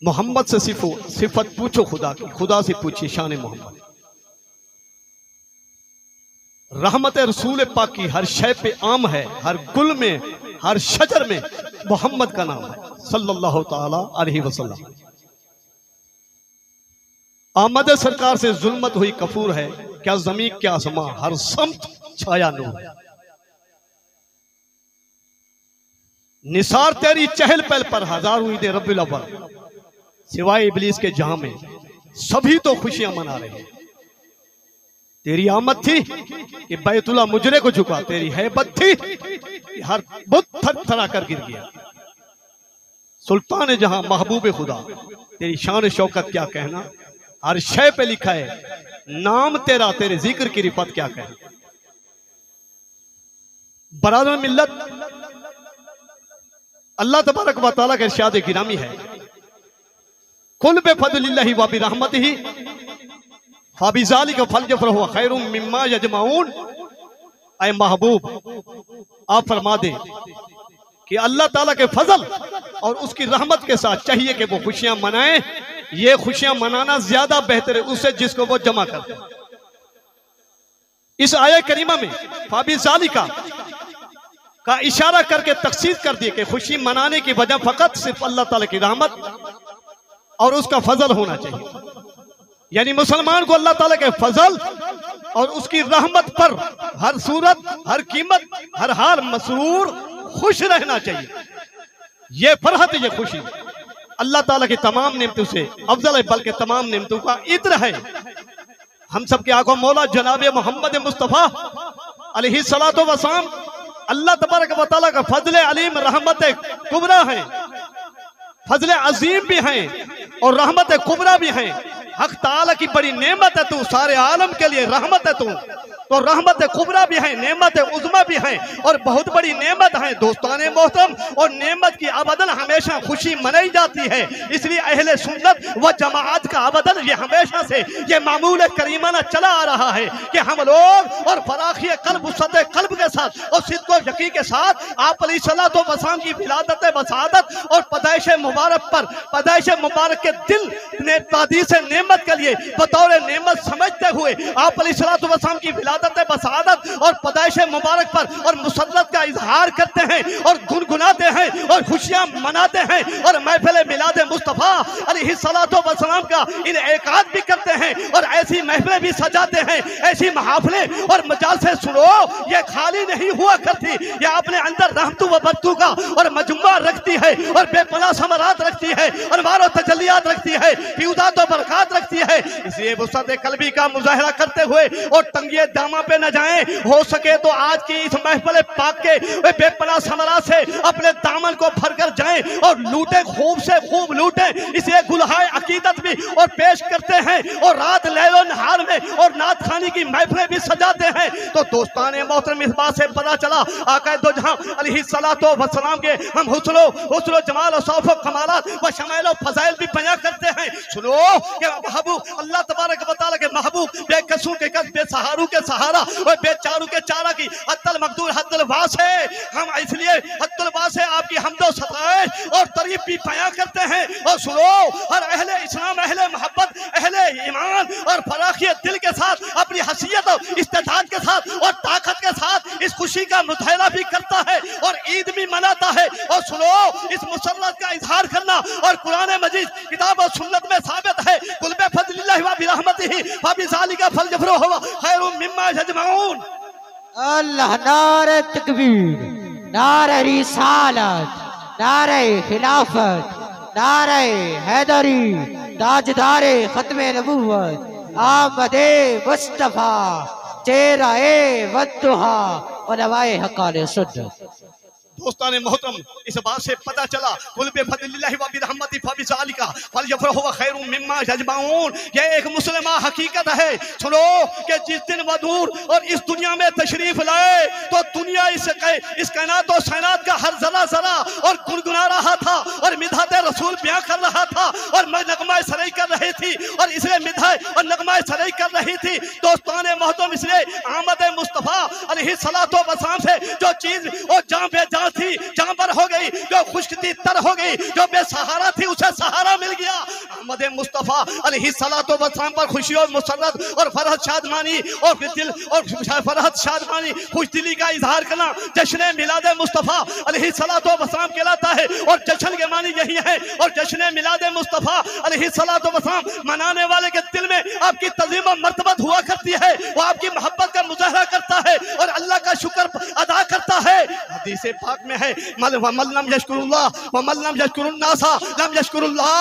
मोहम्मद से सिफत पूछो खुदा की, खुदा से पूछिए शान मोहम्मद। रहमत रसूल पाक की हर शय पे आम है, हर गुल में, हर शजर में मोहम्मद का नाम है सल्लल्लाहु ताला अलैहि वसल्लम। आमद सरकार से जुल्मत हुई कफूर है, क्या जमीन क्या आसमां, हर समत छाया नूर। निसार तेरी चहल पहल पर हजार हुई दे रब्बिल अव्वल, सिवाय इब्लीस के जहां में सभी तो खुशियां मना रहे हैं। तेरी आमद थी कि बैतुल्लाह मुजरे को झुका, तेरी हैबत थी कि हर बुत थर थरा कर गिर गया। सुल्तान जहां महबूब खुदा, तेरी शान शौकत क्या कहना, हर शय पे लिखा है नाम तेरा, तेरे जिक्र की रिफत क्या कहना। बरादर मिल्लत, अल्लाह तबारक व तआला का इरशाद गिरामी है, कुल बिफज़लिल्लाहि व बिरहमतिही फबिज़ालिका फलयफ़रहू खैरुम मिम्मा यजमाऊन। ऐ महबूब, आप फरमा दे कि अल्लाह ताला के फजल और उसकी रहमत के साथ चाहिए कि वो खुशियां मनाएं। ये खुशियां मनाना ज्यादा बेहतर है उससे जिसको वो जमा करते हैं। इस आयत करीमा में फबिज़ालिका का इशारा करके तखसीस कर दिए कि खुशी मनाने की वजह फकत सिर्फ अल्लाह ताला की रहमत और उसका फजल होना चाहिए। यानी मुसलमान को अल्लाह ताला के फजल और उसकी रहमत पर हर सूरत, हर कीमत, हर हाल मसरूर खुश रहना चाहिए। ये फरहत, ये खुशी अल्लाह ताला की तमाम नेमतों से अफजल है, बल्कि तमाम नेमतों का इत्र है। हम सब की आंखों मौला जनाब मोहम्मद मुस्तफ़ा अलैहि सलातो व सलाम अल्लाह तबारक व तआला का फजल अलीम रहमत कुबरा है, फजल अजीम भी हैं और रहमत कुबरा भी हैं। हक ताला की बड़ी नेमत है तू, सारे आलम के लिए रहमत है तू, तो रहमत कुबरा भी है, नेमत उज़्मा भी है और बहुत बड़ी नेमत है। दोस्ताने मोहतरम, और नेमत की अबदन हमेशा खुशी मनाई जाती है। इसलिए अहले सुन्नत व जमाअत का अबदन ये हमेशा से ये मामूल करीमाना चला आ रहा है कि हम लोग और फराखी कल्ब, वसअत कल्ब के साथ और सिद्क़ व यकीन के साथ आप अलैहिस्सलातु वस्सलाम की विलादत वसादत और पैदाइश मुबारक पर, पैदाइश मुबारक के दिल ने तादीस नेमत के लिए बतौर नेमत समझते हुए आप अलैहिस्सलातु वस्सलाम की बसादत और पैदाइश मुबारक पर और मुसर्रत का इजहार करते हैं और गुनगुनाते हैं और खुशियां मनाते हैं और महफिल मिलाद मुस्तफ़ा अलैहिस्सलातु वस्सलाम का इनेकाद भी करते हैं और ऐसी महफिलें भी सजाते हैं। ऐसी महफिलें और मजाल से सुनो, ये खाली नहीं हुआ करती, ये अपने अंदर रहमतु व बरकतु का और मजमुआ रखती है और बेपनाह समरात रखती है और मारो तजल्लियात रखती है, फियूदात व बरक़ात रखती है। इसलिए वसअत क़ल्बी का मुज़ाहरा करते हुए और तंगिए दामा पे न जाएं, हो सके तो आज की इस महफिल पाक के बेपनाह समरा से अपने दामन को भरकर जाएं और लूटें, खूब से खूब लूटें। इसे गुलहाए अकीदत भी और पेश करते हैं और रात लैलो नहार में और नात खानी की महफिलें भी सजाते हैं। तो दोस्ताने मोहतरम, इस बात से पता चला आका दो जहां अलैहिस्सलातु वस्सलाम के हम हुस्न जमाल और सौफ कमालात व शमाइल और फज़ाइल भी बयां करते हैं। सुनो कि महबूब अल्लाह तबारक व तआला के महबूब बेकसूर के कस, बेसहारू के सहारा और बेचारू के चारा की हद्दल मकदूर हद्दल वास है। हम इसलिए हद्दल वास है आपकी हमदो सताइश और तारीफ भी बयां करते हैं। और सुनो, हर अहले इस्लाम, अहले मोहब्बत, अहले ईमान और फराखियत दिल के साथ अपनी हसीयत और इस्तेदाद के साथ और ताकत के साथ इस खुशी का मुजाहरा भी करता है और ईद भी मनाता है। और सुनो, इस मुसर्रत का इजहार करना और कुरान मजीद किताब और सुन्नत में साबित है, कुल बिफज़लिल्लाहि व बिरहमतिही फबिज़ालिका फलयफ़रहू खैरुम मिम्मा यजमाऊन। अल्लाह, नारे तकबीर, नारे रिसालत, नारे खिलाफत, नारे हैदरी, ताजदारे खत्मे नबूवत, आमदे मुस्तफा, चेहरे वद्दुहा और नवाए हकाले सुन्नत। दोस्ताने मोहतरम, इस बात से पता चला कुल बिफज़लिल्लाहि व बिरहमतिही फबिज़ालिका फलयफ़रहू खैरुम मिम्मा यजमाऊन। ये एक मुस्लिमा हकीकत है। सुनो कि जिस दिन वदूर और इस दुनिया में तशरीफ लाए तो दुनिया इस कायनात और सैनात का हर जरा जरा और गुनगुना रहा था और मिदहत रसूल बयां कर रहा था और नगमा सराई कर रही थी और इसलिए मिदहत और नगमा सराई कर रही थी। दोस्ताने मोहतरम, इसलिए आमद मुस्तफ़ा मुस्तफ़ा अलैहिस्सलातो वस्सलाम से जो चीज वो जहाँ पे जहाँ थी जहाँ पर हो गई, जो खुश्क थी तर हो गई, जो बेसहारा थी उसे सहारा मिल गया। अहमद मुस्तफ़ा अलैहिस्सलातो वस्सलाम पर खुशी और मुसर्रत और फरहत शादमानी और दिल और फरहत शादमानी खुशदिली का इजहार करना जश्न मिलाद मुस्तफ़ा अलैहिस्सलातो वस्सलाम कहलाता है। और जश्न के मानी यही है। और जश्न मिलाद मुस्तफ़ा अलैहिस्सलातो वस्सलाम मनाने वाले के दिल में आपकी तज़ीम और मर्तबत हुआ करती है, वो आपकी मोहब्बत का मुजाहरा करता है और अल्लाह का शुक्र अदा करता है। हदीस पाक में है वमल्लम यशकुरुल्लाह वमल्लम यशकुरुन्नासा लम यशकुरुल्लाह।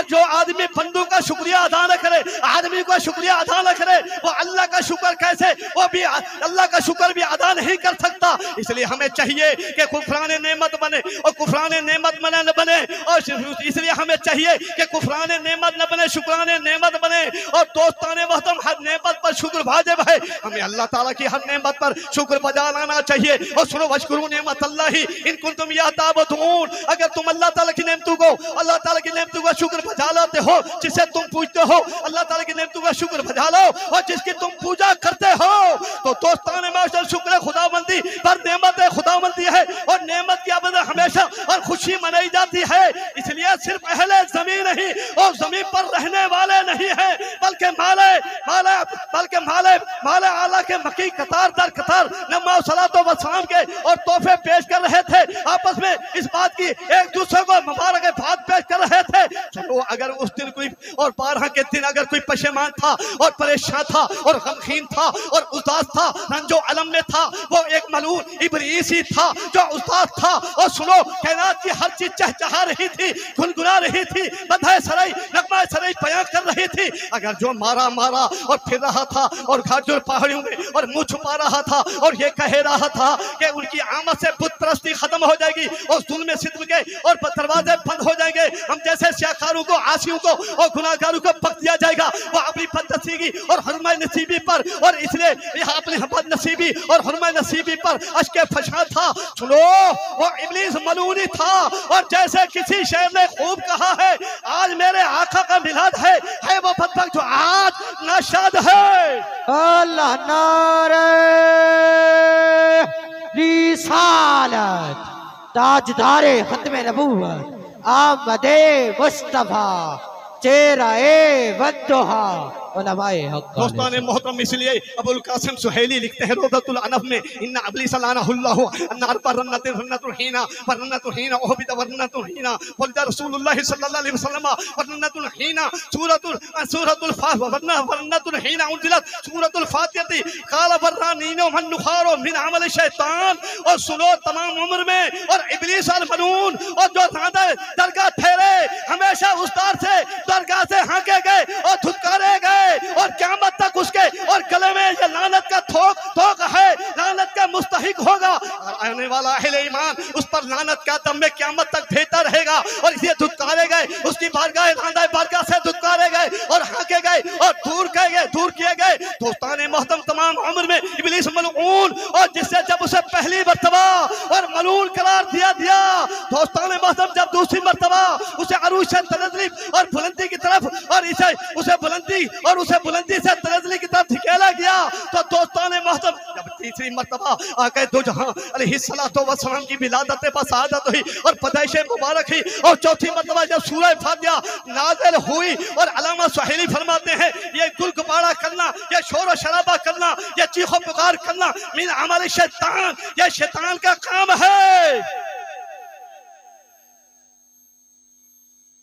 जो आदमी बंदों का शुक्रिया अदा न करे, आदमी का शुक्रिया अदा न करे, वो अल्लाह का शुक्र कैसे, वो भी अल्लाह का शुक्र भी अदा नहीं कर सकता। इसलिए हमें चाहिए कि कुफरान नेमत बने और कुफरान नेमत न बने। और इसलिए हमें चाहिए कि कुफरान नेमत न बने, शुक्रान नेमत बने। और दोस्ताने मोहतरम, हर नेमत पर शुक्र वाजिब है। हमें अल्लाह ताला की हर नेमत पर शुक्र बजा लाना चाहिए। और सुनो, वशकुरू नेमत अल्लाही इन कुंतुम याताबदून। अगर तुम अल्लाह ताला की नेमतों को, अल्लाह ताला की नेमतों का शुक्र बजा लाते हो, जिसे तुम पूजते हो, अल्लाह ताला की नेमतों का शुक्र बजा लो और जिसकी तुम पूजा करते हो, तो दोस्ताने माशर शुक्र खुदाबंदी पर नेमत खुदाबंदी है। और नेमत की अबद हमेशा और खुशी मनाई जाती है। इसलिए सिर्फ अहले जमीन नहीं और जमीन पर रहने वाले नहीं है, बल्कि माले आला के मकी कतार दर कतार नमाज सलातो व सलाम के और तोहफे पेश कर रहे थे। आपस में इस बात की एक दूसरे को मुबारक बात पेश कर रहे थे। चलो, अगर उस दिन कोई और 12 के दिन अगर कोई पशेमान था और परेशान था और गमगीन था और उदास था, रंजो अलम में था, वो एक मलून इब्लीसी था जो उदास था। और सुनो, कायनात की हर चीज चहचहा रही थी, गुनगुना रही थी, बधाई सराई नगमा सराई बयां कर रही थी। अगर जो मारा और फिर रहा था और घाटों पहाड़ियों में और मुंह छुपा रहा था और ये कह रहा था कि उनकी आमद से बुत परस्ती खत्म हो जाएगी और जुल्म सिद्म के और दरवाजे बंद हो जाएंगे, हम जैसे सियाकारों को, आसियों को और गुनाहगारों को पक दिया जाएगा। वो अपनी बदनसीबी और हुर्मा नसीबी पर, और इसलिए यहाँ अपनी बदनसीबी और हुर्मा नसीबी पर अश्के फशा था। सुनो, वो इब्लीस मलूनी था। और जैसे किसी शेर ने खूब कहा है, आज मेरे आका का मिलाद है वो बदबख्त जो आज नाशाद है। अल्लाह नारे रिसालत ताजदारे खत्म नबूवत आमदे मुस्तफा चेहरा वद्दुहा उलमाए हक। दोस्ताने मोहतरम, इसलिए अबुल कासिम सुहेली लिखते हैं रोदतुल अनफ में, इन्ना इब्लीस लानहुल्लाहु अन्नार परन्नतुन रन्नतुन हीना परन्नतुन हीना ओहबित वर्नतुन हीना फलजा रसूलुल्लाह सल्लल्लाहु अलैहि वसल्लम वर्नतुन हीना सूरतुल वर्नतुन हीना उनजिलत सूरतुल फातिहती काला वर्रानीनो मन नुखारो मिन अमल शैतान। और सुनो, तमाम उम्र में और इब्लीस अल मनून और जो दरगाह ठहरे हमेशा उस्ताद से दरगाह से हाके गए और धुतकारे गए और क़यामत तक उसके और गले में ये लानत का थोक है, लानत का मुस्तहिक होगा। और आने वाला अहले ईमान उस पर लानत का दम में क़यामत तक भेजता रहेगा। और इसलिए धुतकारे गए, उसकी बारगाह से धुतकारे गए और हाके गए और दूर किए गए। दोस्ताने मोहतरम, तमाम उम्र में इब्लीस मलऊन, और जिससे जब उसे पहली मर्तबा और मलून करार दिया दोस्ताने मोहतरम, जब दूसरी मर्तबा उसे अरूश तनज़्ज़ुल और बुलंदी की तरफ और उसे बुलंदी से तनज़्ज़ुल की तरफ धकेला गया, तो दोस्ताने मोहतरम, जब तीसरी मर्तबा आके दो जहां अलैहिस्सलातो वस्सलाम की विलादत पर शहादत हुई और पैदाइश मुबारक हुई, और चौथी मर्तबा जब सूरह फातिहा नाज़िल हुई, और अल्लामा सुहेली फरमाते हैं, ये गुल गुबारा करना, ये शोर और शराबा करना, ये चीखो पुकार करना मिन अमल शैतान, ये शैतान का काम है।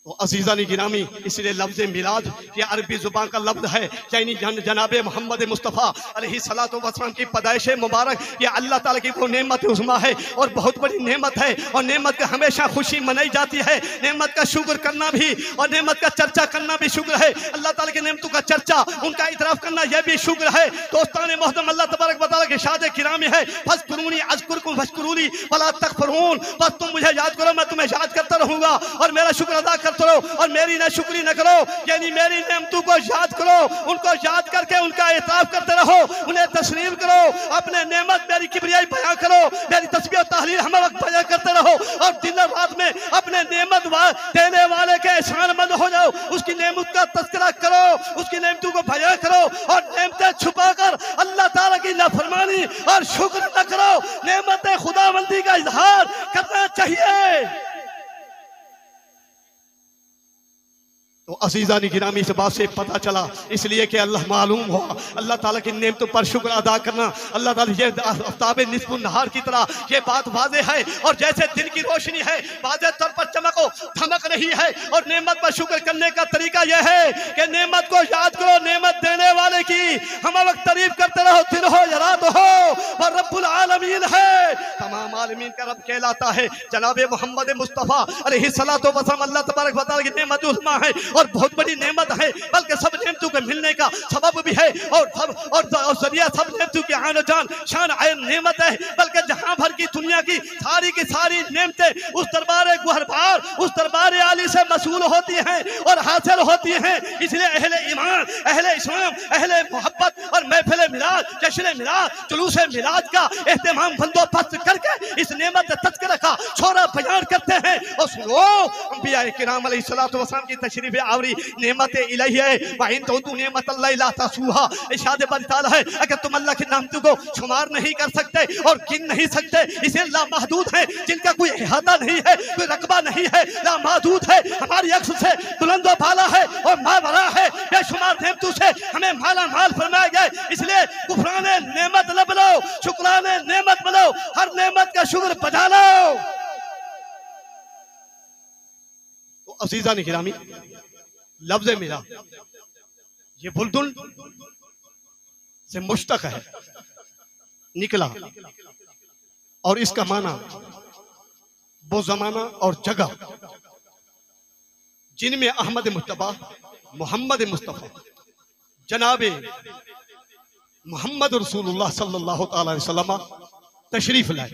तो अजीज़ानी गिरामी, इसलिए लफ्ज़ मिलाद ये अरबी ज़ुबान का लफ्ज़ है, यानी जनाब मोहम्मद मुस्तफ़ा अलैहिस्सलातु वस्सलाम की पैदाइश मुबारक, ये अल्लाह ताला की वो नेमत उज़्मा है और बहुत बड़ी नेमत है। और नेमत का हमेशा खुशी मनाई जाती है, नेमत का शुक्र करना भी और नेमत का चर्चा करना भी शुक्र है। अल्लाह ताला की नेमतों का चर्चा, उनका इतराफ़ करना यह भी शुक्र है। दोस्तान मोहतरम, अल्लाह तबारक व तआला के शाद गिरामी है, फज़कुरूनी अज़कुरकुम वश्कुरूली वला तकफुरून, बस तुम मुझे याद करो, मैं तुम्हें याद करता रहूँगा और मेरा शुक्र अदा करते रहो और मेरी नाशुक्री न करो, यानी मेरी नेमतों को याद करो, उनको याद करके उनका इताफ करते रहो, उन्हें तस्लीम करो, अपने नेमत मेरी किबरियाई बयां करो, मेरी तस्बीह और तहलील हर वक्त बयां करते रहो, और दिन रात में अपने नेमत देने वाले के एहसानमंद हो जाओ, उसकी नेमत का तज़किरा करो, उसकी नेमतों को बयां करो और नेमतें छुपा कर अल्लाह ताला की नहीं और शुक्र न करो, नेमत खुदाबंदी का इजहार करना चाहिए। तो अजीज़ानी गिरामी से बात से पता चला, इसलिए कि अल्लाह मालूम हो, अल्लाह ताला की नेमतों पर शुक्र अदा करना। अल्लाह ताला ये आफ्ताब निस्फ़ नहार की तरह ये बात वाज़े है, और जैसे दिन की रोशनी है वाज़े तौर पर चमको धमक रही है, और नेमत पर शुक्र करने का तरीका यह है कि नेमत को याद करो, नेमत देने वाले की हम वक्त तारीफ करते रहो, दिन हो या रात हो, और रब्बुल आलमीन है, तमाम आलमीन का रब कहलाता है। जनाब मोहम्मद मुस्तफ़ा अलैहिस्सलातु वस्सलाम अल्लाह तबारक व तआला की नेमत उज़्मा है और बहुत बड़ी नेमत है, बल्कि सब नेमतों के मिलने का सबब भी है, और जरिया सब नेमतों की आन जान शान आयन नेमत है, बल्कि जहां भर की दुनिया की सारी नेमतें उस दरबार गुहरबार, उस दरबार आली से मसूल होती हैं और हासिल होती हैं। इसलिए अहले ईमान, अहले इस्लाम, अहले मोहब्बत और महफिल मिलाद, जश्न मिलाद, जुलूस मिलाद का एहतमाम बंदोबस्त करके इस नेमत तज़किरा का छोरा बयान करते हैं। और सुनो, अंबिया किराम अलैहिस्सलातु वस्सलाम की तशरीफ आवरी नेमत इलाही है, वाइन तो नेमत अल्लाह ला तसूहा, इरशाद बारी ताला है, अगर तुम अल्लाह की नेमतों को शुमार नहीं कर सकते और गिन नहीं सकते, इसे ला महदूद है, जिनका कोई इहाता नहीं है, कोई रकबा नहीं है, ला महदूद है, हमारी अक्स से बुलंद व बाला है और मावरा है, बेशुमार नेमतों से हमें माला माल फरमाया गया। इसलिए कुफराने नेमत लब लो, शुक्राने नेमत बनो, हर नेमत का शुक्र बजा लो। तो अजीज़ान गिरामी, लफ्ज़ मेरा ये बुलदुल से मुश्तक है, निकला, और इसका माना वो जमाना और जगह जिनमें अहमद मुस्तफा मोहम्मद मुस्तफा जनाबे मोहम्मद रसूलुल्लाह सल्लल्लाहु अलैहि वसल्लम तशरीफ लाए,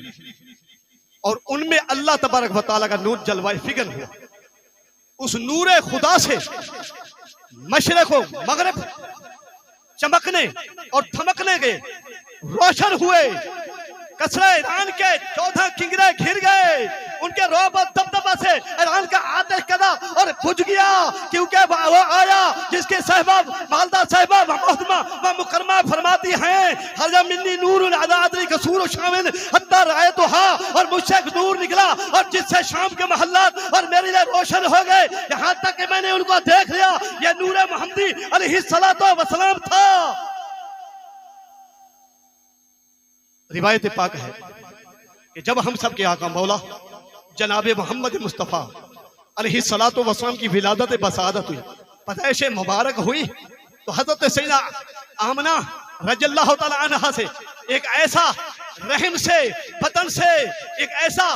और उनमें अल्लाह तबारक व तआला का नूर जलवाए फिगन हुआ। उस नूरे खुदा से मशरक़ व मगरिब चमकने और धमकने गए, रोशन हुए। कसरा ईरान के 14 किंगरे घिर गए, उनके रौब और दबदबा से ईरान का आतिश कदा और बुझ गया, क्योंकि वो आया जिसके सहबाब मालदा साहिबा व मोहतरमा व मुकरमा फरमाती हैं, हज़ा मिन्नी नूरुन अला अदरी कसूर शामिल हत्ता रायतुहा, और मुझसे नूर निकला और जिससे शाम के महल्लात और मेरे लिए रोशन हो गए, यहाँ तक कि मैंने उनको देख लिया। यह नूर मोहम्मदी अलैहिस्सलातु वस्सलाम था। रिवायत पाक है कि जब हम सब के आका मौला जनाब मोहम्मद मुस्तफ़ा अलैहिस्सलातु वस्सलाम की विलादत बसादत हुई, पैदाइश मुबारक हुई, तो हजरत सैयदा आमना रज़ियल्लाहु तआला अन्हा से एक ऐसा रहम से बदन से एक ऐसा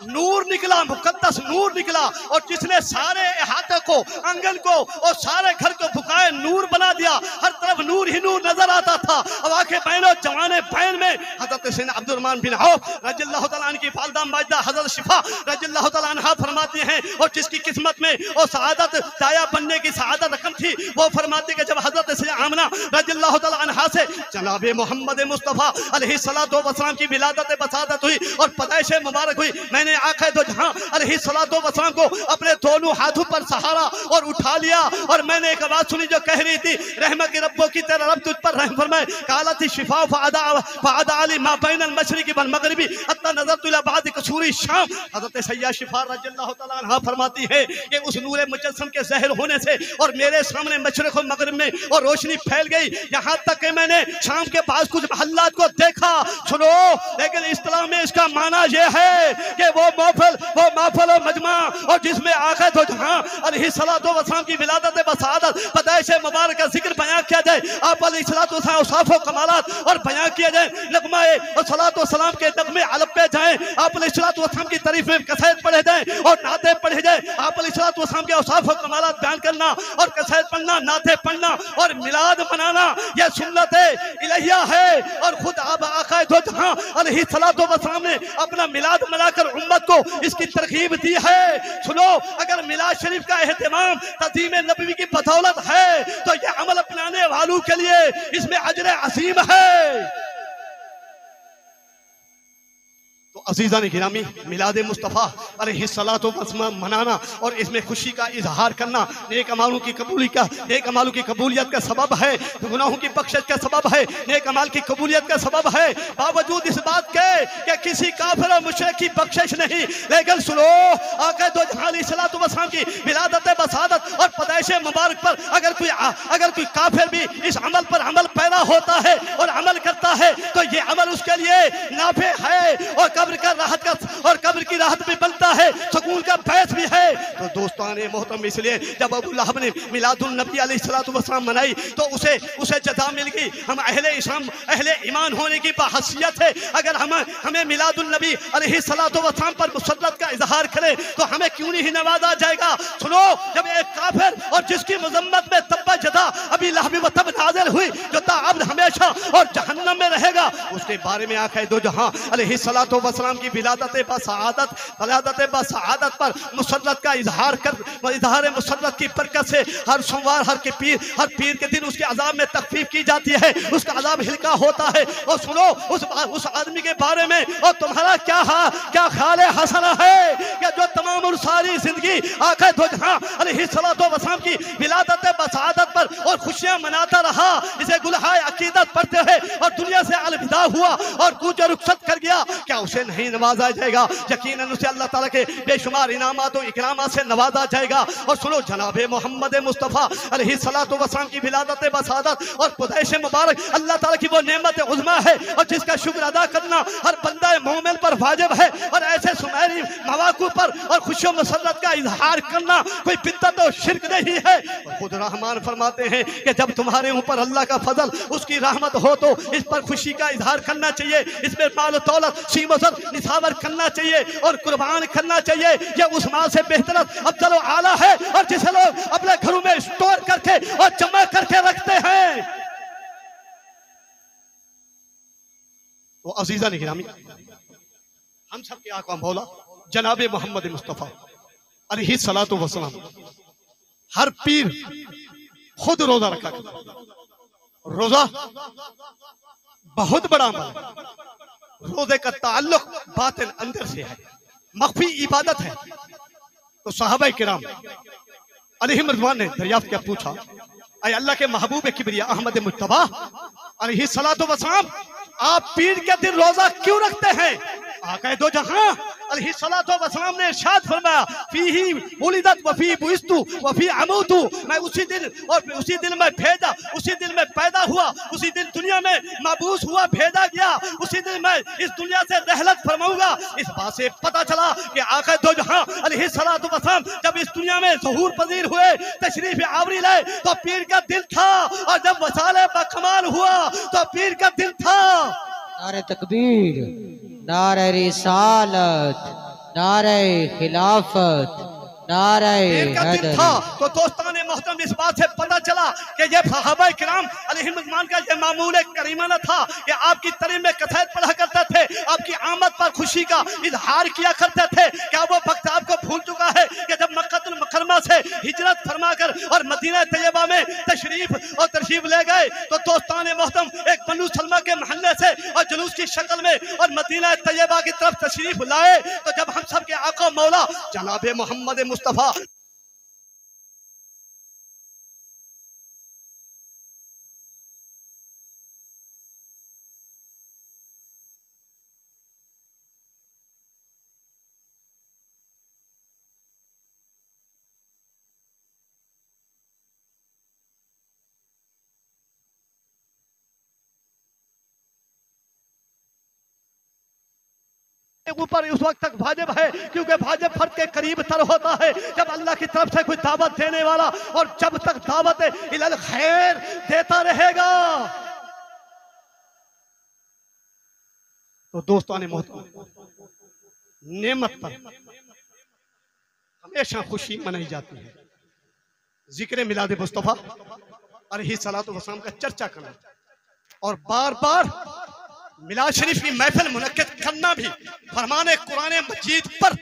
नूर निकला, मुकद्दस नूर निकला, और जिसने सारे अहाते को, आंगन को और सारे घर को बुकाए नूर बना दिया। हर तरफ नूर ही नूर नजर आता था। अब आंखें बहनों जवाने बहन में हजरत सैयदना अब्दुर्रहमान बिन औफ रज़ियल्लाहु तआला अन्हु की वालिदा माजिदा हजरत शिफा रज़ियल्लाहु तआला अन्हा फरमाती हैं, और जिसकी किस्मत में वो सआदत दाया बनने की सआदत रकम थी, वो फरमाती कि जब हजरत सैयदा आमना रज़ियल्लाहु तआला अन्हा से जनाब मोहम्मद मुस्तफ़ा अलैहिस्सलातु वस्सलाम की विलादत बसादत हुई और पैदाइश मुबारक हुई, मैंने आका दो जहां अलैहिस्सलातु वस्सलाम को अपने दोनों हाथों पर सहारा और उठा लिया, और मैंने एक आवाज सुनी जो कह रही थी, रहमत के रब्बो की तेरा रब तुझ पर रहम फरमाए, कालत शिफा फअदा अली मा बैन अल मशरिकी वल मगरिबी हत्ता नज़रतु इला बाद कसूरी शाम। हजरत सैयदा शिफा रज़ियल्लाहु तआला अन्हा फरमाती है कि उस नूर मुजस्सम के ज़ाहिर होने से और मेरे सामने मशरिक और मगरिब में और रोशनी फैल गई, यहाँ तक कि मैंने शाम के पास कुछ महल्लात को देखा। सुनो, लेकिन इस्लाम में इसका माना यह है कि वो महफिल और मजमा और जिसमें आका दो जहां अलैहिस्सलातु वस्सलाम की विलादत बसादत पैदाइश मुबारक का जिक्र बयां किया जाए, आप अलैहिस्सलातु वस्सलाम औसाफ और कमालात और बयां किया जाए, नगमाए और सलातो सलाम के नगमे अलग पे जाएं, आप अलैहिस्सलातु वस्सलाम की तारीफ में कसीद पढ़े जाएं और नाते पढ़े जाएं, आप अलैहिस्सलातु वस्सलाम के औसाफ और कमालात बयान करना और कसीद पढ़ना, नाते पढ़ना और मिलाद मनाना यह सुन्नत इलाहिया है। और खुद आप आका दो जहां अलैहिस्सलातु वस्सलाम ने अपना मिलाद मनाकर उम्मत को इसकी तरकीब दी है। सुनो, अगर मिलाद शरीफ का एहतमाम तज़ीम नबवी की बदौलत है तो यह अमल अपनाने वालों के लिए इसमें अजर अजीम है। तो अज़ीज़ान गिरामी, मिलाद मुस्तफ़ा अलैहिस्सलातु वस्सलाम मनाना और इसमें खुशी का इजहार करना नेक अमालों की कबूलियत का सबब है, गुनाहों की बख्शिश का सबब है, नेक अमाल की कबूलियत का सबब है। बावजूद इस बात के कि किसी काफिर और मुशरिक की बख्शिश नहीं, लेकिन सुनो आका दो जहां अलैहिस्सलातु वस्सलाम की विलादत बसादत और पैदाइश मुबारक पर अगर कोई काफिर भी इस अमल पर अमल पैदा होता है और अमल करता है तो ये अमल उसके लिए नाफे है और कब्र की राहत भी बनता है, सुकून का बैस भी है। तो दोस्तान मोहतरम, इसलिए जब अबू लहब ने मिलादुन नबी अलैहिस्सलातु वस्सलाम मनाई तो उसे जज़ा मिल गई। हम अहले इस्लाम अहले ईमान होने की बाहसियत है, अगर हमें मिलादुन नबी अलैहिस्सलातु वस्सलाम पर मुसल्लत का इजहार करें तो हमें क्यों नहीं नवाजा जाएगा। सुनो, जब एक काफिर और जिसकी मजम्मत में तब्बा जदा अभी लहब व तब नाज़िल हुई जो ताअब्द हमेशा और जहन्नम में रहेगा, उसके बारे में आका दो जहां अलैहिस्सलातु वस्सलाम की विलादत बसआदत पर मुसल्लत का इजहार मुसल्लत की बरकत से हर सोमवार हर पीर के दिन उसके अजाब में तखफीफ की जाती है, उसका अजाब हल्का होता है। और सुनो उस आदमी के बारे में, और तुम्हारा क्या ख्याल हसना है कि जो तमाम और सारी जिंदगी आका दो जहां अलैहिस्सलातु वस्सलाम की विलादत बसआदत पर और खुशियां मनाता रहा, इसे गुलहाए अकीदत पढ़ते हैं और दुनिया से अलविदा हुआ और कूच रुखसत कर गया, क्या उसे नहीं नवाजा जाएगा? यकीनन उसे अल्लाह ताला के बेशुमार इनामात और इकरामात से नवाजा जाएगा। और सुनो, जनाबे मोहम्मद मुस्तफ़ा अलैहिस्सलातु वस्सलाम की विलादत बसादत और पैदाइश मुबारक अल्लाह ताला की वो नेमत उज़्मा है और जिसका शुक्र अदा करना हर बंदा मोमिन पर वाजिब है। और ऐसे सुनहरी मवाक़िअ पर और खुशी मसरत का इजहार करना कोई बिदअत और शिर्क नहीं है। और खुद रहमान फरमाते हैं कि जब तुम्हारे ऊपर अल्लाह का फजल उसकी रहमत हो तो इस पर खुशी का इजहार करना चाहिए, इसमें माल दौलत सीमसर निसावर करना चाहिए और कुर्बान करना चाहिए। यह उस माल से बेहतर अफजल व आला है और जिसे लोग अपने घरों में स्टोर करके और जमा करके रखते हैं। तो अजीजा ने गिरामी, हम सब के आका मौला जनाबे मोहम्मद मुस्तफ़ा अलैहिस्सलातु वस्सलाम हर पीर खुद रोजा रखा करता। रोजा बहुत बड़ा अमल है, रोजे का ताल्लुक बातिन अंदर से है, मख्फी इबादत है। तो सहाबा किराम अलैहिम रिज़वान ने दरियाफ्त किया, पूछा, अय अल्लाह के महबूब किबरिया अहमद मुज्तबा अलैहिस्सलातु वस्सलाम, आप पीर के दिन रोजा क्यों रखते हैं? आका दो जहां अलैहिस्सलातु वस्सलाम ने इरशाद फरमाया, फीही उलिदत व फी बुइस्तु व फी अमूतु, मैं उसी दिन मैं भेजा, उसी दिन मैं पैदा हुआ, उसी दिन दुनिया में मबूस हुआ, भेजा गया, उसी दिन मैं इस दुनिया से रहलत फरमाऊंगा। इस बात से पता चला कि आका दो जहां अलैहिस्सलातु वस्सलाम जब इस दुनिया में ज़हूर पजीर हुए, तशरीफ आवरी लाए, तो पीर का दिन था, और जब वसाले बकमाल हुआ तो पीर का दिन था। नारे तकबीर, नारे रिसालत, नारे खिलाफत, नारे दिन था। तो दोस्ताने मोहतरम, इस बात से पता चला कि ये सहाबा किराम अलैहिम रिज़वान का ये मामूल करीमाना था कि आपकी तारीफ में कथैत पढ़ा करते थे, आपकी आमद पर खुशी का इजहार किया करते थे। क्या वो वक्त आपको भूल चुका है कि जब मक्कातुल मुकर्रमा से हिजरत फरमाकर और मदीना तैयबा में तशरीफ ले गए तो दोस्ताने मोहतरम एक बनु सलमा के महल्ले से और जुलूस की शक्ल में और मदीना तैयबा की तरफ तशरीफ लाए, तो जब हम सब के आका मौला जनाबे मोहम्मद मुस्तफ़ा ऊपर उस वक्त तक वाजिब है, क्योंकि वाजिब फर्द के करीब तर होता है जब अल्लाह की तरफ से कोई दावत देने वाला, और जब तक दावत इलल खैर देता रहेगा। तो दोस्ताने मोहतरम, नेमत पर हमेशा खुशी मनाई जाती है। जिक्र मिलाद मुस्तफ़ा अलैहिस्सलातु वस्सलाम का चर्चा करना और बार बार मिलाद शरीफ की महफिल मुनक्किद करना भी फरमाने कुरान मजीद पर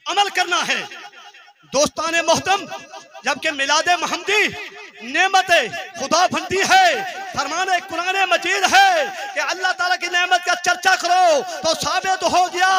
अमल करना है। दोस्ताने मोहतरम, जबकि मिलाद महमदी नेमत खुदा बंदी है, फरमाने कुरान मजीद है कि अल्लाह ताला की नेमत का चर्चा करो, तो साबित हो गया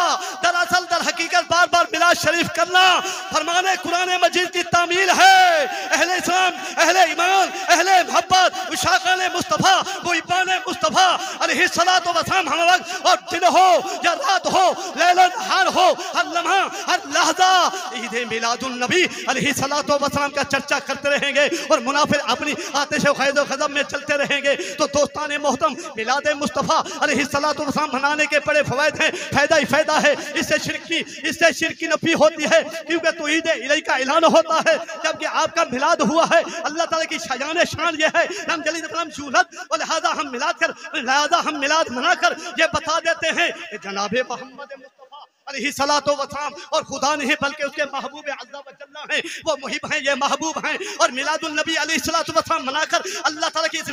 दरअसल दर हकीकत बार बार मिलाद शरीफ करना फरमाने कुरान मजीद की तामील है। अहले इस्लाम, अहले ईमान, अहले मोहब्बत, उशाक़ान मुस्तफ़ा, मुहिब्बान मुस्तफ़ा अलैहिस्सलातु वस्सलाम हम वक्त और दिन हो या रात हो, लैल नहार हो, हर लम्हा हर लहजा ईद मिलादुन नबी अलैहिस्सलातु वस्सलाम का चर्चा करते रहेंगे और मुनाफिर अपनी आतिश ख़ैज़ व ग़ज़ब में चलते रहेंगे। तो दोस्तान मोहतरम, मिलाद मुस्तफ़ा अलैहिस्सलातु वस्सलाम मनाने के बड़े फ़वाइद हैं, फ़ायदा ही फ़ायदा है। इससे शिर्क की नफ़ी होती है, क्योंकि तौहीद इलाही का ऐलान होता है। जबकि आपका मिलाद हुआ है, अल्लाह ताला की शान ये है, हम जलील करम शूहरत और लिहाजा हम मिलाद मनाकर ये बता देते हैं कि जनाबे मोहम्मद मुस्तफ़ा अलैहिस्सलातु वस्सलाम और खुदा नहीं बल्कि उसके महबूब अज़्ज़ा व जल्ला हैं, वो मुहिब हैं, ये महबूब हैं। और मिलादुन नबी अलैहिस्सलातु वस्सलाम मनाकर अल्लाह ताला की इस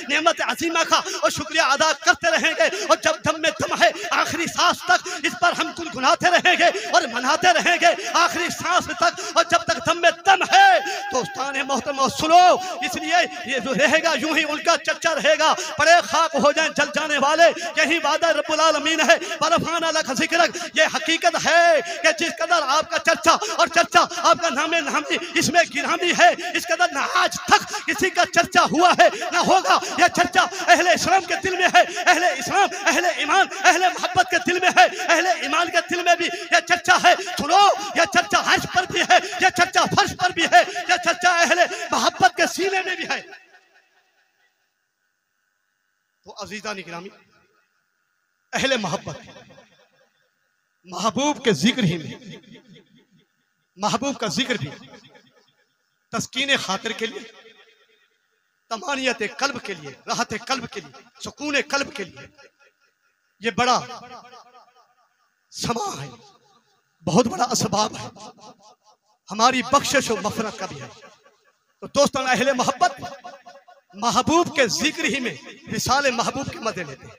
नेमत अज़ीमा का और शुक्रिया अदा करते रहेंगे। और जब दम में दम है, आखिरी सांस तक इस पर हम गुनगुनाते रहेंगे और मनाते रहेंगे, आखिरी सांस तक। और जब तक दम में दम है दोस्तान मोहतरम सुनो, इसलिए ये जो रहेगा यूं ही उनका चर्चा रहेगा। बड़े खाक हो जाए जल जाने वाले, यही वादा रब्बुल आलमीन है। बरफाना लक ज़िक्रक, ये हकीकत है कि जिस कदर आपका चर्चा और चर्चा आपका नामे नामी इसमें गिरामी है, इस कदर ना आज तक किसी का चर्चा हुआ है ना होगा। यह चर्चा अहले इस्लाम के दिल में है, अहले इस्लाम, अहले ईमान, अहले मोहब्बत के दिल में है, अहले ईमान के दिल में भी यह चर्चा है। सुनो, यह चर्चा हर्ष पर भी है, यह चर्चा फर्श पर भी है, यह चर्चा अहले मोहब्बत के सीने में भी है। तो अजीज़ान गिरामी, अहले मोहब्बत महबूब के जिक्र ही में, महबूब का जिक्र भी तस्कीन खातिर के लिए, तमानियत कल्ब के लिए, राहत कल्ब के लिए, सुकून कल्ब के लिए ये बड़ा समा है, बहुत बड़ा असबाब है, हमारी बख्शिश और मफ़रत का भी है। तो दोस्तों, अहले मोहब्बत महबूब के जिक्र ही में विसाल महबूब के मदे लेते हैं।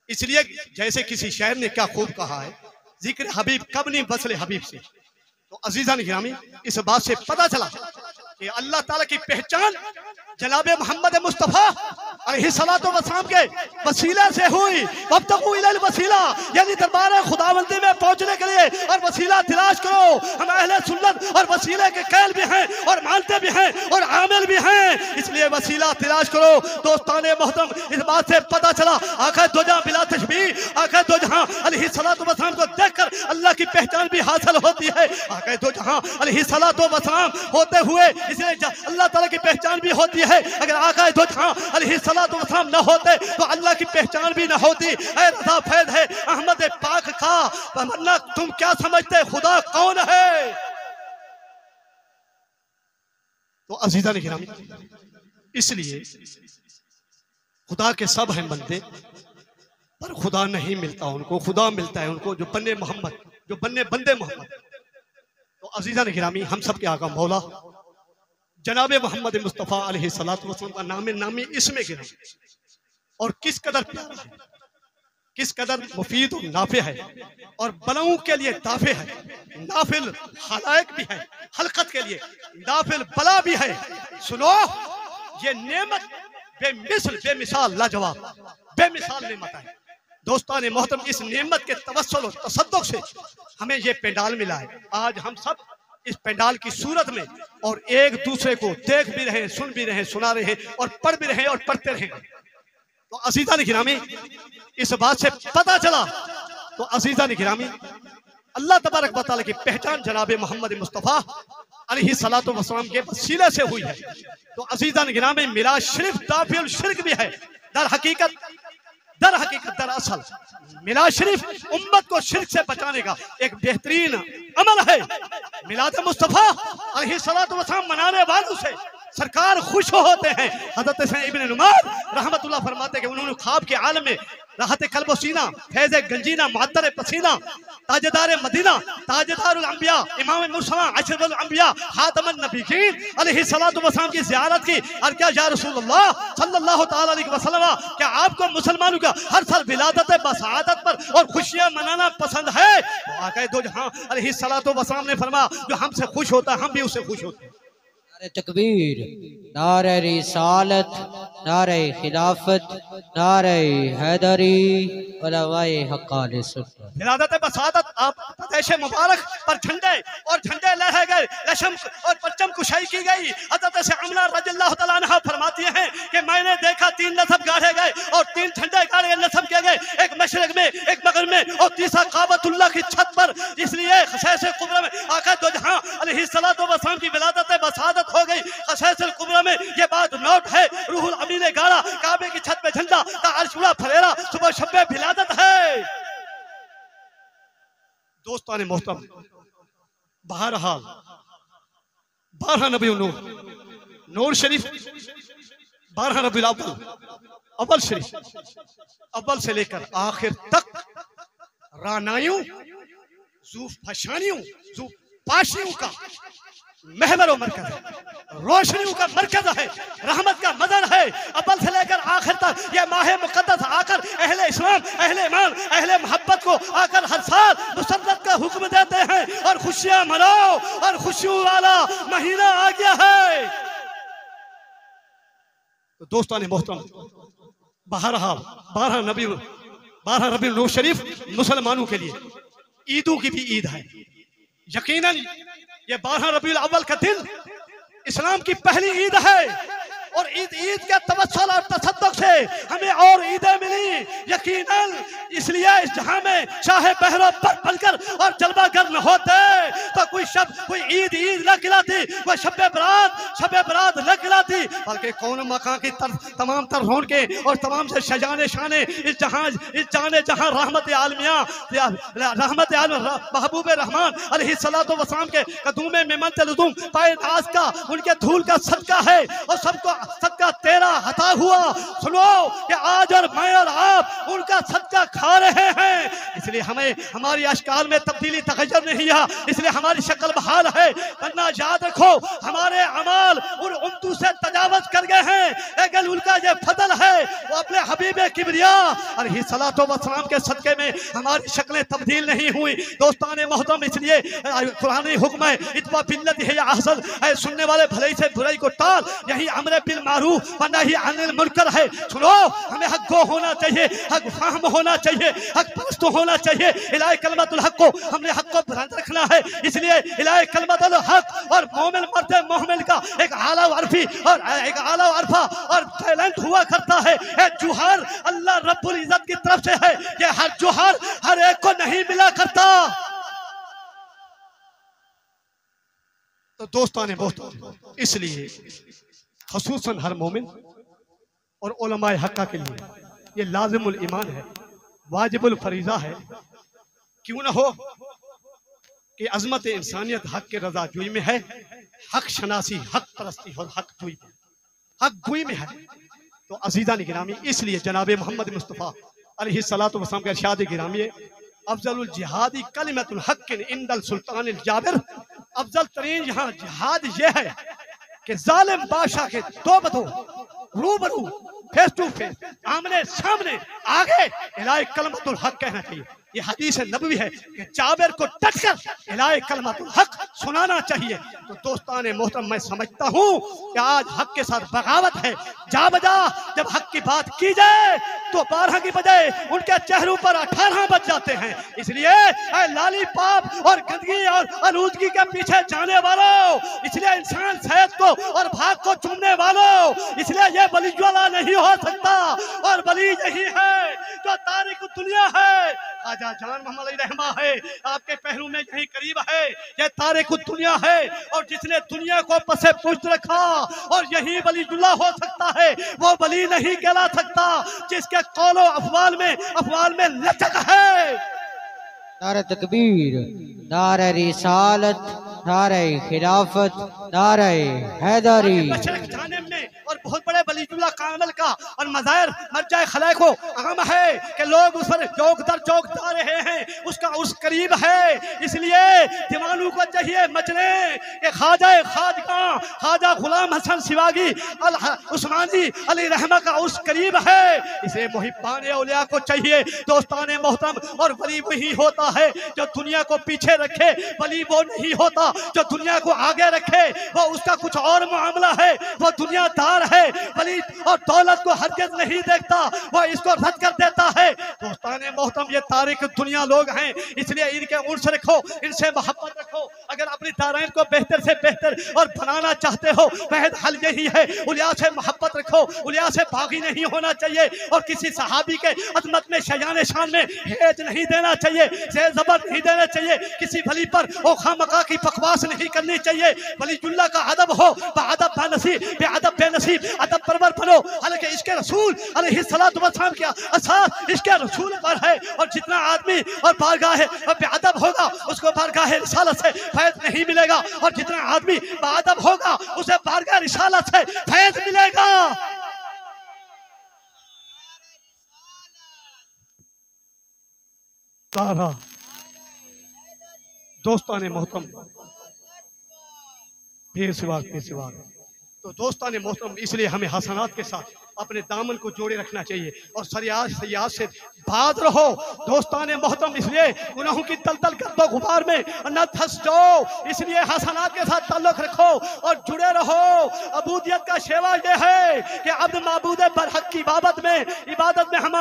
इसलिए जैसे किसी शायर ने क्या खूब कहा है, जिक्र हबीब कब नहीं बसले हबीब से। तो अजीज़ान गिरामी, इस बात से पता चला कि अल्लाह ताला की पहचान जनाबे मोहम्मद मुस्तफ़ा अलैहिस्सलातु वस्सलाम के वसीला से हुई। वब्तगू इलल वसीला, यानी दरबार खुदावंदी में पहुंचने के लिए और वसीला तलाश करो। हम अहले सुन्नत और वसीले के कैल भी हैं और मानते भी हैं और आमिल भी हैं, इसलिए वसीला तलाश करो। दोस्ताने मोहतरम, इस बात से पता चला आका दो जहां बिला तशबीह, आका दो जहां अलैहिस्सलातु वस्सलाम को देखकर अल्लाह की पहचान भी हासिल होती है। आका दो जहां अलैहिस्सलातु वस्सलाम होते हुए इसलिए अल्लाह ताला की पहचान भी होती है। अगर आका दो जहां अलैहिस्सलातु वस्सलाम न होते तो अल्लाह की पहचान भी न होती। ऐ रज़ा फैज़ है अहमद पाक का, वरना तुम क्या समझते खुदा कौन है। तो अज़ीज़ान गिरामी, इसलिए खुदा के सब हैं बंदे, पर खुदा नहीं मिलता उनको, खुदा मिलता है उनको जो बन्ने मोहम्मद, जो बंदे मोहम्मद। तो अज़ीज़ान गिरामी, हम सब के आका मौला जनाबे मोहम्मद मुस्तफ़ा अलैहिस्सलातु वस्सलाम का नामे नामी इसमें गिरा और किस कदर प्यारा है, किस कदर मुफीद और नाफे है और बलाओं के लिए दाफे है, नाफिल हलायक भी है, हलकत के लिए नाफिल बला भी है। सुनो, ये नेमत बेमिसल, बेमिसाल, लाजवाब, बेमिसाल नेमत है। दोस्तान मोहतरम, इस नेमत के तवस्सुल और तसद्दुक़ से हमें ये पेंडाल मिला है। आज हम सब इस पंडाल की सूरत में और एक दूसरे को देख भी रहे, सुन भी रहे, सुना रहे और पढ़ भी रहे और पढ़ते रहेंगे। तो अज़ीज़ान गिरामी, इस बात से पता चला, तो अज़ीज़ान गिरामी, अल्लाह तबारक व तआला की पहचान जनाबे मोहम्मद मुस्तफ़ा अलैहिस्सलातु वस्सलाम के वसीले से हुई है। तो अज़ीज़ान गिरामी, मिलाद शरीफ दाफिल शिर्क भी है। दरअसल मिलाद शरीफ उम्मत को शिर्क से बचाने का एक बेहतरीन अमल है। मिलाद मुस्तफ़ा अलैहिस्सलातु वस्सलाम मनाने वालों से सरकार खुश होते हैं। हज़रत सैयद इब्न नुमान रहमतुल्लाह फरमाते हैं कि उन्होंने ख्वाब के आलम में राहत कल्ब सीना, फैज़ गंजीना, मुअत्तर पसीना, ताजदार मदीना, ताजदारुल अंबिया, इमाम मुर्सला, अशरफुल अंबिया, खातमुन नबीयीन अलैहिस्सलातु वस्सलाम की ज़ियारत की। और क्या या रसूलुल्लाह सल्लल्लाहु तआला अलैहि वसल्लम, क्या आपको मुसलमानों का हर साल विलादत बसादत पर और खुशियां मनाना पसंद है? तो आका दो जहां अलैहिस्सलातु वस्सलाम ने फरमाया, जो हमसे खुश होता है हम भी उससे खुश होते हैं। नारे तकबीर, नारे रिसालत, नारे खिलाफत, नारे हैदरी, उलमाए हक़ सुन्नत। विलादत बसादत आप प्रदेश मुबारक पर झंडे और झंडे लहराए गए, रशम और परचम कुशाई की गई। हज़रत से अमना रज़ियल्लाहु तआला अन्हा फरमाती हैं कि मैंने देखा 3 नसब गाड़े गए और 3 झंडे गाड़े गए, नसब किए गए, एक मशरिक में, एक मगरिब में और तीसरा काबतुल्लाह की छत पर। इसलिए खसैस कुबरा में आका दो जहां अलैहिस्सलातु वस्सलाम की विलादत बसादत हो गई। खसैस कुबरा में ये बात नोट है, रूहुल अमीन ने गाड़ा काबे की छत पे झंडा, अर्शुला फरेरा, सुबह शब्बे विलादत है। दोस्तान मोहतरम, बहरहाल 12 नबी नूर शरीफ, 12 रबीउल अव्वल शरीफ, अव्वल से लेकर आखिर तक रानाइयों, ज़ूफ़ फशानियों, ज़ूफ़ पाशियों का महवर मरकज है, रोशनियों का मरकज है, रहमत का मदन है। अव्वल से लेकर आखिर तक ये माह मुक़द्दस आकर अहले इस्लाम, अहले ईमान, अहले मोहब्बत को आकर हर साल मुसर्रत का हुक्म देते हैं और खुशियां मनाओ और खुशियों वाला महीना आ गया है। तो दोस्तों ने मोहतरम, बहरहाल 12 रबीउल नूर शरीफ मुसलमानों के लिए ईदों की भी ईद है। यकीनन ये 12 रबीउल अव्वल का दिन इस्लाम की पहली ईद है और ईद के तवस्सुल और तसद्दुक से हमें और ईदें मिली। यकीनन इसलिए इस जहां में शाहे बहरों पर बनकर और जलवागर न होते तो कोई ईद न खिलाती, कोई शब्बे बरात न खिलाती, बल्कि कौन मकान की तमाम तर रौनकें और तमाम से शजाने शाने इस जाने जहां रहमत आलमिया महबूब रहमान अलैहिस्सलातु वस्सलाम के कदूम में मंतलुम पाए नाज का, उनके धूल का सदका है और सबका तेरा हता हुआ। सुनो कि आज और मैं और आप उनका सदका खा रहे हैं, इसलिए हमें हमारी अशकाल में तब्दीली तगय्युर नहीं है, इसलिए हमारी शक्ल बहाल है। वरना याद रखो हमारे अमाल उन उम्मतों से तजावुज कर गए हैं, लेकिन उनका ये फजल है वो अपने हबीब किबरिया अलैहिस्सलातु वस्सलाम के सदके में हमारी शक्लें तब्दील नहीं हुई। दोस्तान मोहतरम, इसलिए कुरानी हुक्म है इत्बा बिल्लती है अहसन, है सुनने वाले भले से बुराई को टाल, यही अमर बिल मारूफ व नही अनिल मुनकर है। सुनो, हमें हक गो होना चाहिए, हक फाहम होना चाहिए, हक परस्त होना चाहिए। इलाही कलमतुल हक को हमने हक को बुलंद रखना है, इसलिए इलाही कलमतुल हक और मोमिन मर्द मोमिन का एक आला अरफी और एक आला अरफा और टैलेंट हुआ करता है। जुहार अल्लाह रब्बुल इज्जत की तरफ से है, ये हर जुहार हर एक को नहीं मिला करता। तो दोस्तान बहुत, इसलिए खसूसन हर मोमिन और उलमाए हक्का के लिए ये लाजिमुल ईमान है, वाजिबुल फरीज़ा है। क्यों ना हो कि अजमत इंसानियत हक के रजा जुई में है, हक शनासी, हक परस्ती और हक जुई में है। तो अजीज़ा ने गिरामी, इसलिए जनाब मोहम्मद मुस्तफ़ा अलैहिस्सलातु वस्सलाम के इरशाद गिरामी है, अफजलुल जिहादी कलिमतुल हक इंदल सुल्तानिल जाबिर। अफजल तरीन यहाँ जिहाद ये है कि जालिम बादशाह के दो बदो रूबरू, फेस टू फेस, आमने सामने, आगे इलाही कलमतुल हक कहना चाहिए। ये हदीस नबवी है कि जाबिर को डटकर इलाही कलमतुल हक सुनाना चाहिए। तो दोस्तान मोहतरम, मैं समझता हूँ कि आज हक के साथ बगावत है। जा बजा जब हक की बात की जाए तो 12 की बजाय उनके चेहरों पर 18 बज जाते हैं। इसलिए लाली पाप और गंदगी और आलूदगी के पीछे जाने वालों, इसलिए इंसान सेहत को और भाग को चूमने वालों, इसलिए ये वली वाला नहीं हो सकता। और वली यही है जो तारिक दुनिया है, आजा जान मोहम्मद अली रहमा है, आपके पैरों में यही करीब है, ये तारिक दुनिया है। और जिसने दुनिया को पसे पुष्ट रखा और यही वलीउल्लाह हो सकता है, वो वली नहीं कहला सकता जिसके कौलो अफवाल में लचक है। नारे तकबीर, नारे रिसालत, नारे खिलाफत, नारे हैदरी। और बहुत बड़े वलीउल्लाह कामिल का और मज़ाहिर मर्जाए खलाए को अहम है कि लोग उस पर जोक दर जोक जा रहे हैं, उसका उस करीब है। इसलिए दीवानों को चाहिए मचले कि ख्वाजा गुलाम हसन शिवागी अल उस्मानी अली रहमा का उस करीब है। इसे मुहिब्बान औलिया को चाहिए दोस्तान मोहतरम। और वली वही होता है जो दुनिया को पीछे रखे, वली वो नहीं होता जो दुनिया को आगे रखे। वो उसका कुछ और मामला है, वो दुनियादार है, पलीत और दौलत को हरगिज़ नहीं देखता, वो इसको रद्द कर देता है। दोस्ताने मोहतरम, ये तारीख दुनिया लोग हैं, इसलिए इनके उर्स रखो, इनसे मोहब्बत रखो। अगर अपनी दायरे को बेहतर से बेहतर और बनाना चाहते हो, वह हल यही है, उलिया से मोहब्बत रखो, उलिया से बागी नहीं होना चाहिए और किसी सहाबी के अजमत में, शयान शान में हेज नहीं देना चाहिए, ज़ेर ज़बर नहीं देना चाहिए, किसी वली पर ओ खामखा की बकवास नहीं करनी चाहिए। वलीजुल्लाह का अदब हो, बाअदब बानसीब, बेअदब बेनसीब, अदब परवर बनो। हालांकि इसके रसूल अलैहिस्सलातु वस्सलाम क्या असास इसके रसूल पर है, और जितना आदमी और बारगाह और बेअदब होगा उसको बारगाह रिसालत से फैज़ नहीं मिलेगा, और जितना आदमी बाअदब होगा उसे बारगाह रिसालत से फैज़ मिलेगा। तारा दोस्ताने मोहतरम, बेसिवाग बेसिवाग। तो दोस्ताने मोहतरम, इसलिए हमें हसनात के साथ अपने दामन को जोड़े रखना चाहिए और सयाज से बाज रहो। दोस्ताने मोहतरम, इसलिए गुनाहों की तलतल कर दो गुबार में और न धंस जाओ, इसलिए हसनात के साथ ताल्लुक रखो और जुड़े रहो। अबूदियत का शेवा यह है कि अब्द माबूद बरहक की इबादत में हम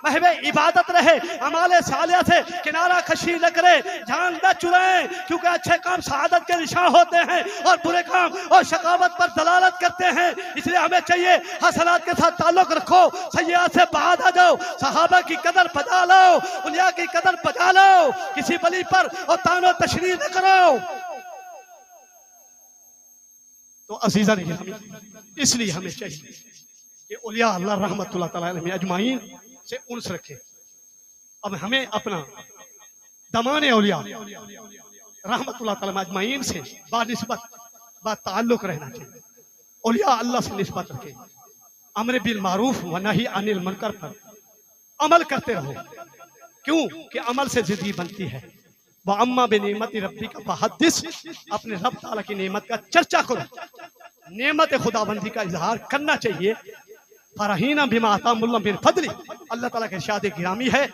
महवे इबादत रहे, अमाले सालिया से किनारा कशी न करे, जान न चुराए, क्योंकि अच्छे काम शहादत के निशान होते हैं और बुरे काम और शकावत पर दलालत करते हैं। इसलिए हमें चाहिए हसनात के साथ ताल्लुक रखो, सय्याद से बाहर आ जाओ, सहाबा की कदर बजा लो, उलिया की कदर बजा लो, किसी वली पर और तानो तशरीह न करो। तो अजीज़ा ने इसलिए हमें चाहिए कि उलिया अल्लाह रहमतुल्लाह तआला अलैहि अजमाइन से उन्स रखे। अब हमें अपना दमाने औलिया रहमतुल्लाह तआला अजमाइन से बानिस्बत ताल्लुक रहना चाहिए। औलिया अल्लाह से निस्बत रखे, अमर बिल मारूफ व नही अनिल मुनकर पर अमल करते रहो। क्यों कि अमल से जिंदगी बनती है। वह अम्मा बेनेमत रब्बी का बहदिस, अपने रब ताला की नेमत का चर्चा करो, नेमत खुदाबंदी का इजहार करना चाहिए। फरहीना बिमा अतामुल्लाह बिन फदली, अल्लाह ताला के शाद गिरामी है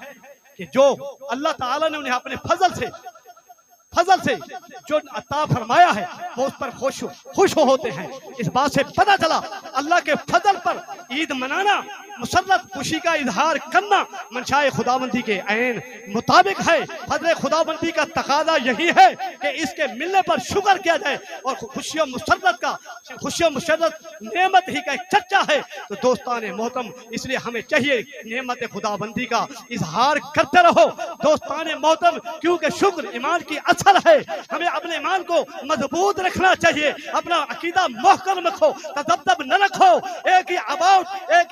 कि जो अल्लाह ताला ने उन्हें अपने फजल से जो अता फरमाया है वो उस पर खुश होते हैं। इस बात से पता चला अल्लाह के फजल पर ईद मनाना, मुसर्रत खुशी का इजहार करना मंशाए खुदाबंदी के ऐन मुताबिक है। फजल खुदाबंदी का तकाजा यही है कि इसके मिलने पर शुक्र किया जाए और खुशियों मुसर्रत नेमत ही का एक चर्चा है। तो दोस्ताने मोहतरम, इसलिए हमें चाहिए नेमत खुदाबंदी का इजहार करते रहो। दोस्ताने मोहतरम, क्योंकि शुक्र ईमान की असल है, हमें अपने ईमान को मजबूत रखना चाहिए, अपना अकीदा महकम रखो, तदब्दब न रखो। एक ही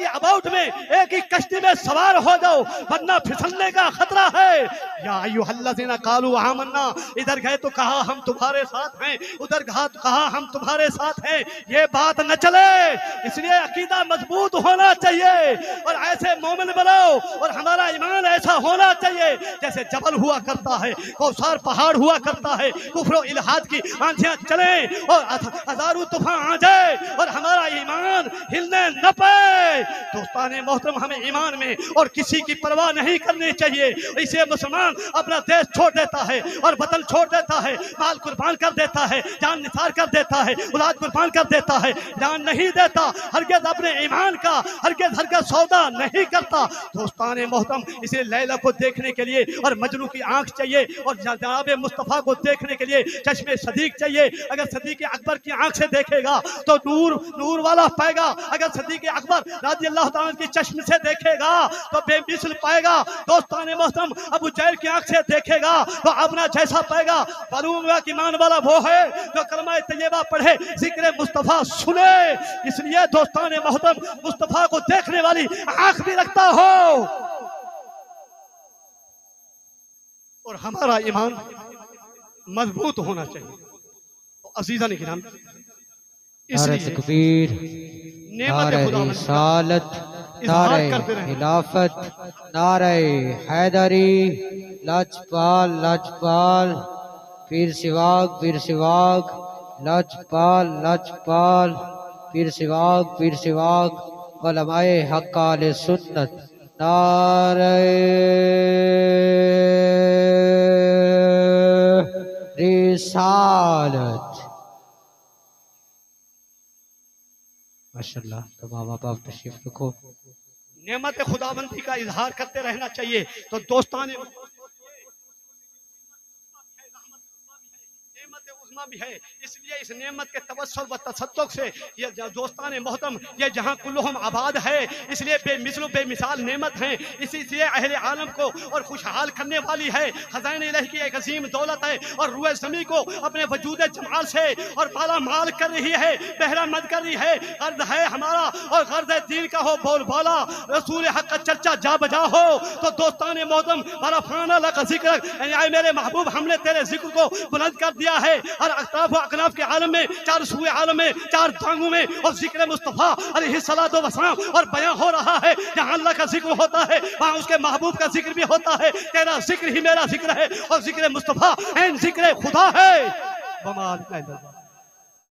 अबाउट में एक ही कश्ती में सवार हो जाओ, वरना फिसलने का खतरा है। या अय्युहल्लज़ीना कालू आमन्ना, इधर गए तो कहा हम तुम्हारे साथ हैं, उधर कहा तो कहा हम तुम्हारे साथ हैं, ये बात न चले। इसलिए अकीदा मजबूत होना चाहिए और ऐसे मोमिन बनो और हमारा ईमान ऐसा होना चाहिए जैसे जबल हुआ करता है, कौसार पहाड़ हुआ करता है, कुफ्र इल्हाद की आंधियां चले और हजारों तूफान आ जाए और हमारा ईमान हिलने न पाए। दोस्ताने मोहतरम, हमें ईमान में और किसी की परवाह नहीं करनी चाहिए। इसे मुसलमान अपना देश छोड़ देता है और वतन छोड़ देता है, माल कुर्बान कर देता है, जान निसार कर देता है, औलाद कुर्बान कर देता है, जान नहीं देता, हरगिज़ अपने ईमान का हरगिज़ सौदा नहीं करता। दोस्ताने मोहतरम, इसलिए लैला को देखने के लिए और मजनू की आंख चाहिए और जनाब मुस्तफ़ा को देखने के लिए चश्मे सदीक चाहिए। अगर सदीक अकबर की आंख से देखेगा तो नूर वाला पाएगा, अगर सदीक अकबर रज़ी अल्लाह तआला की चश्मे से देखेगा तो बेमिसल पाएगा। दोस्ताने मोहतरम, अबू जहल की आंख से देखेगा तो अपना जैसा पाएगा। मालूम हुआ कि ईमान वाला वो है जो कलमा तैयबा पढ़े, जिक्र मुस्तफ़ा सुने। इसलिए दोस्ताने मोहतरम, मुस्तफ़ा को देखने वाली आंख भी रखता हो और हमारा ईमान मजबूत होना चाहिए। तो अजीज़ा ने गिराम, तकबीर, नारे रिसालत, नारे खिलाफत, नारे हैदरी, लजपाल लजपाल, पीर सिवाग, लजपाल, पीर सिवाग, उलमाए हक़ आले सुन्नत, नारे रिसालत। माशाल्लाह। तो मामा बाप तशरीफ रखो। नेमत खुदाबंदी का इजहार करते रहना चाहिए। तो दोस्ताने उज़्मा भी है, इसलिए इस नेमत के तवस्सुल व तसद्दुक़ से ये दोस्ताने मोहतरम ये जहां कुल्लुहुम आबाद है, इसलिए बेमिसल बेमिसाल नेमत है। इसी से अहले आलम को और खुशहाल करने वाली है। खजाने इलाही की एक अजीम दौलत है और रूए ज़मीं को अपने वजूद जमाल से और माला माल कर रही है, बहरा मद कर रही है। अर्ज है हमारा और गर्ज दीन का हो बोल बोला, रसूल हक का चर्चा जा बजा हो। तो दोस्ताने मोहतरम बड़ा फाना लगा जिक्र, आए मेरे महबूब हमने तेरे जिक्र को बुलंद कर दिया है। और अकताफ अकनाफ के आलम में, चार सूए आलम में, चार टांगों में और जिक्र मुस्तफ़ा अलैहिस्सलातु वस्सलाम और बयां हो रहा है। जहां अल्लाह का जिक्र होता है वहां उसके महबूब का जिक्र भी होता है। तेरा जिक्र ही मेरा जिक्र है और जिक्र मुस्तफ़ा ऐन जिक्र खुदा है। बमाल